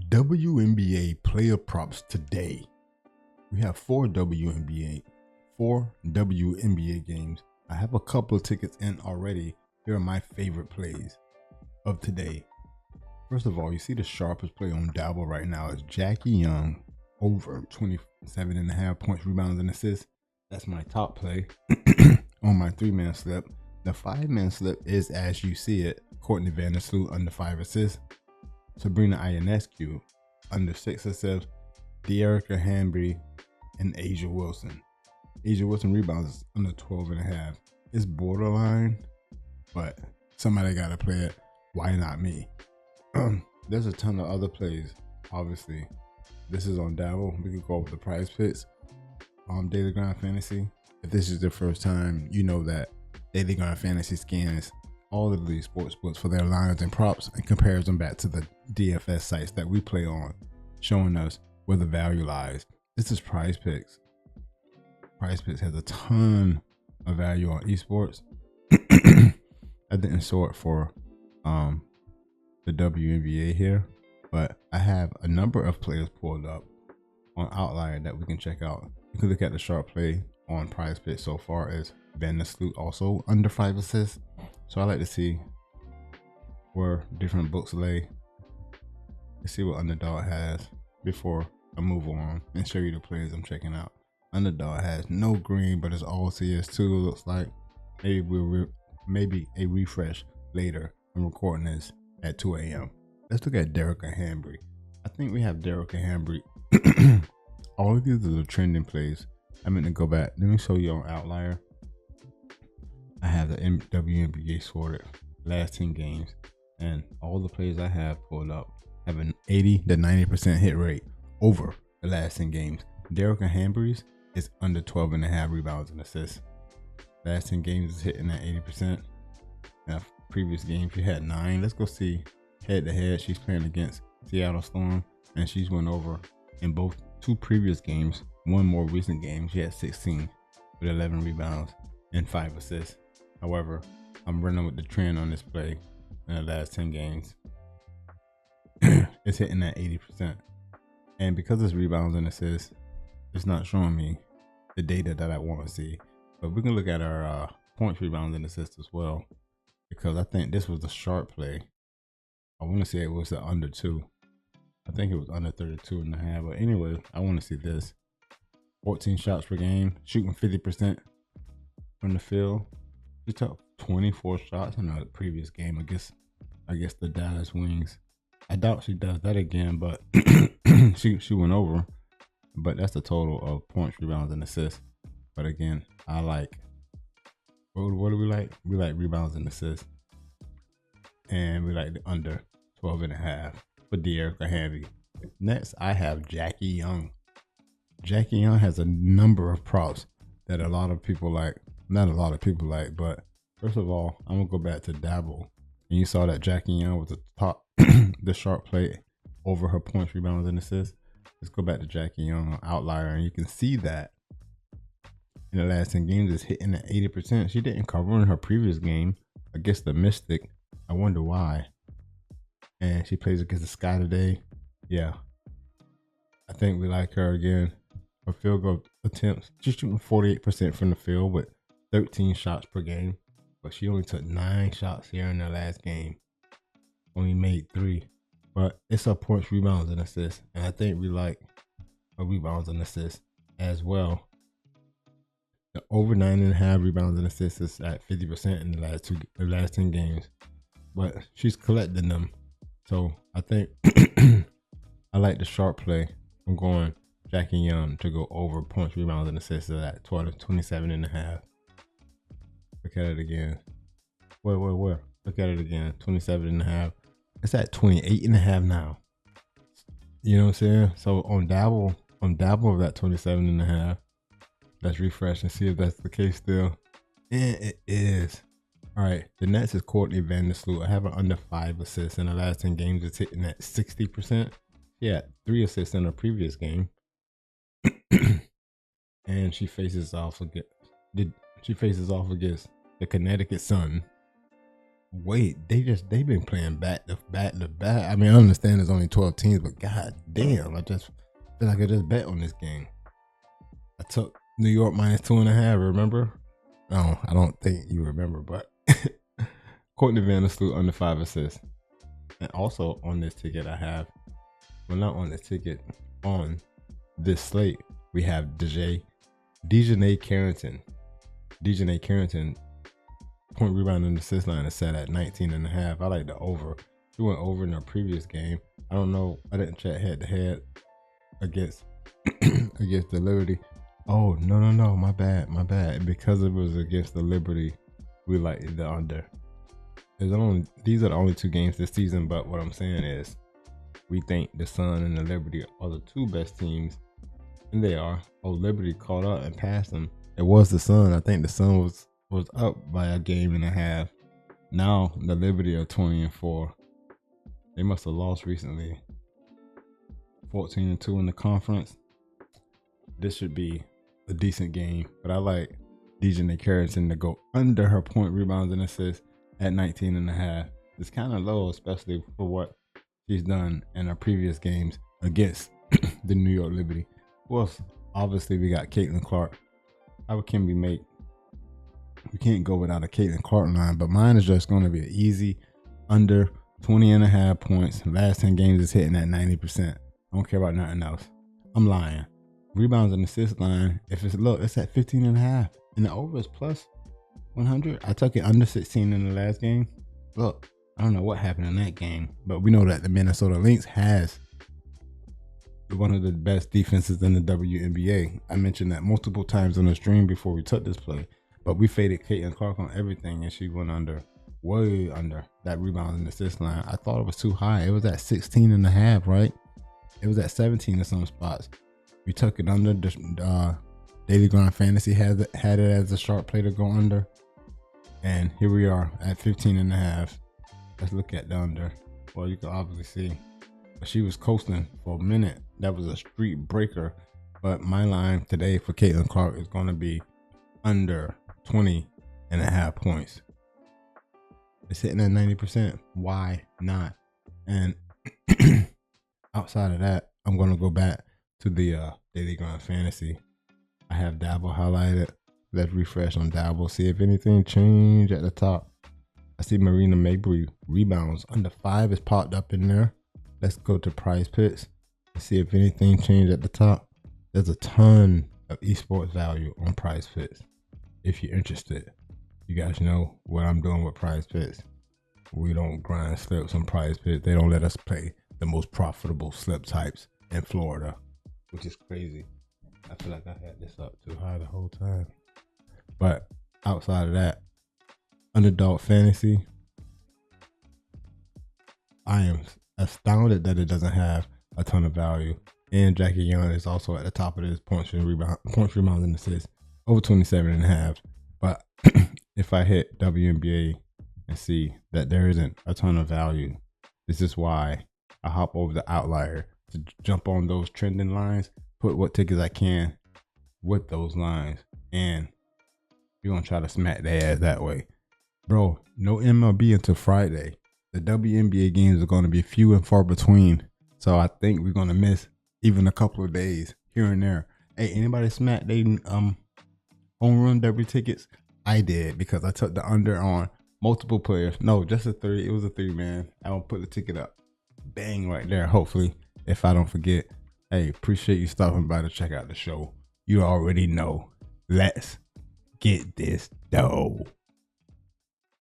WNBA Player Props Today. We have four WNBA games. I have a couple of tickets in already. Here are my favorite plays of today. First of all, you see the sharpest play on Dabble right now is Jackie Young over 27.5 points, rebounds, and assists. That's my top play on my 3-man slip. The 5-man slip is as you see it. Courtney Vandersloot under 5 assists. Sabrina Ionescu under 6 assists. De'Erica Hamby and Asia Wilson. Asia Wilson rebounds is under 12.5. It's borderline, but somebody got to play it. Why not me? There's a ton of other plays. Obviously, this is on Dabble. We could go over the prize picks. Daily Grind Fantasy. If this is the first time, you know that Daily Grind Fantasy scans all of these sports books for their lines and props and compares them back to the DFS sites that we play on, showing us where the value lies. This is Prize Picks. Prize Picks has a ton of value on esports. I didn't sort for the WNBA here, but I have a number of players pulled up on Outlier that we can check out. You can look at the sharp play on Prize Picks so far as Vandersloot also under 5 assists. So I like to see where different books lay. Let's see what Underdog has before I move on and show you the players I'm checking out. Underdog has no green, but it's all CS2. Looks like maybe a refresh later. I'm recording this at 2 a.m. Let's look at De'Erica Hamby. I think we have De'Erica Hamby. All of these are the trending plays. I meant to go back. Let me show you on Outlier. I have the WNBA sorted last 10 games, and all the plays I have pulled up have an 80 to 90% hit rate over the last 10 games. De'Erica Hamby's is under 12.5 rebounds and assists. Last 10 games is hitting at 80%. Now, previous games she had 9. Let's go see head to head. She's playing against Seattle Storm, and she's went over in both 2 previous games. One more recent game, she had 16 with 11 rebounds and 5 assists. However, I'm running with the trend on this play in the last 10 games. It's hitting at 80%. And because it's rebounds and assists, it's not showing me the data that I want to see. But we can look at our points, rebounds, and assists as well, because I think this was a sharp play. I want to say it was under 2. I think it was under 32.5. But anyway, I want to see this. 14 shots per game, shooting 50% from the field. She took 24 shots in the previous game. I guess the Dallas Wings. I doubt she does that again, but she went over. But that's the total of points, rebounds, and assists. But again, I like, what do we like? We like rebounds and assists. And we like the under 12.5 for De'Erica Hamby. Next, I have Jackie Young. Jackie Young has a number of props that a lot of people like. Not a lot of people like, but first of all, I'm gonna go back to Dabble, and you saw that Jackie Young was the top, the sharp play over her points, rebounds, and assists. Let's go back to Jackie Young on Outlier, and you can see that in the last 10 games it's hitting at 80%. She didn't cover in her previous game against the Mystic. I wonder why. And she plays against the Sky today. Yeah, I think we like her again. Her field goal attempts, she's shooting 48% from the field with 13 shots per game, but she only took 9 shots here in the last game. Only made 3, but it's her points, rebounds, and assists, and I think we like her rebounds and assists as well. The over 9.5 rebounds and assists is at 50% in the last 10 games, but she's collecting them. So I think I like the sharp play. I'm going Jackie Young to go over points, rebounds, and assists at 27.5. Look at it again. Where? Look at it again. 27.5. It's at 28.5 now. You know what I'm saying? So on Dabble of that 27.5. Let's refresh and see if that's the case still. And it is. All right. The next is Courtney Vandersloot. I have her under 5 assists in the last 10 games. It's hitting at 60%. She had 3 assists in her previous game. And she faces off against the Connecticut Sun. wait, they've been playing back to back. I mean, I understand there's only 12 teams, but god damn, I just feel like I just bet on this game. I took New York minus 2.5. Remember? No, I don't think you remember, but Courtney Vandersloot under 5 assists. And also on this ticket, I have, well, not on this ticket, on this slate, we have DeJuan Carrington. DeJuan Carrington, point rebound and assist line is set at 19.5. I like the over. She went over in her previous game. I don't know. I didn't check head to head against against the Liberty. Oh no, my bad. Because it was against the Liberty, we like the under. These are the only 2 games this season, but what I'm saying is we think the Sun and the Liberty are the 2 best teams, and they are. Oh, Liberty caught up and passed them. It was the Sun. I think the Sun was up by a game and a half. Now the Liberty are 20-4. They must have lost recently. 14-2 in the conference. This should be a decent game, but I like DeJuan Carrington to go under her point rebounds and assists at 19.5. It's kind of low, especially for what she's done in her previous games against the New York Liberty. Well, obviously we got Caitlin Clark. How can we make? We can't go without a Caitlin Clark line, but mine is just going to be an easy under 20.5 points. Last 10 games is hitting at 90%. I don't care about nothing else. I'm lying. Rebounds and assist line, if it's low, it's at 15.5, and the over is plus 100. I took it under 16 in the last game. Look, I don't know what happened in that game, but we know that the Minnesota Lynx has one of the best defenses in the WNBA. I mentioned that multiple times on the stream before we took this play, but we faded Caitlin Clark on everything, and she went under, way under that rebound and assist line. I thought it was too high. It was at 16.5, right? It was at 17 in some spots. We took it under. Daily Grind Fantasy had it as a sharp play to go under. And here we are at 15.5. Let's look at the under. Well, you can obviously see she was coasting for a minute. That was a street breaker. But my line today for Caitlin Clark is going to be under 20.5 points. It's hitting at 90%. Why not? And outside of that, I'm going to go back to the Daily Grind Fantasy. I have Dabble highlighted. Let's refresh on Dabble. See if anything changed at the top. I see Marina Mabry rebounds. Under 5 is popped up in there. Let's go to Prize Picks and see if anything changed at the top. There's a ton of esports value on Prize Picks. If you're interested, you guys know what I'm doing with Prize Picks. We don't grind slips on Prize Picks. They don't let us play the most profitable slip types in Florida, which is crazy. I feel like I had this up too high the whole time. But outside of that, Underdog Fantasy, I am astounded that it doesn't have a ton of value. And Jackie Young is also at the top of this points, rebounds, and assists, over 27.5. But if I hit WNBA and see that there isn't a ton of value, this is why I hop over the Outlier to jump on those trending lines, put what tickets I can with those lines, and you're going to try to smack their ass that way. Bro, no MLB until Friday. The WNBA games are going to be few and far between, so I think we're going to miss even a couple of days here and there. Hey, anybody smack they home run derby tickets? I did, because I took the under on multiple players. No, just a 3. It was a 3, man. I will put the ticket up. Bang, right there, hopefully, if I don't forget. Hey, appreciate you stopping by to check out the show. You already know. Let's get this dough.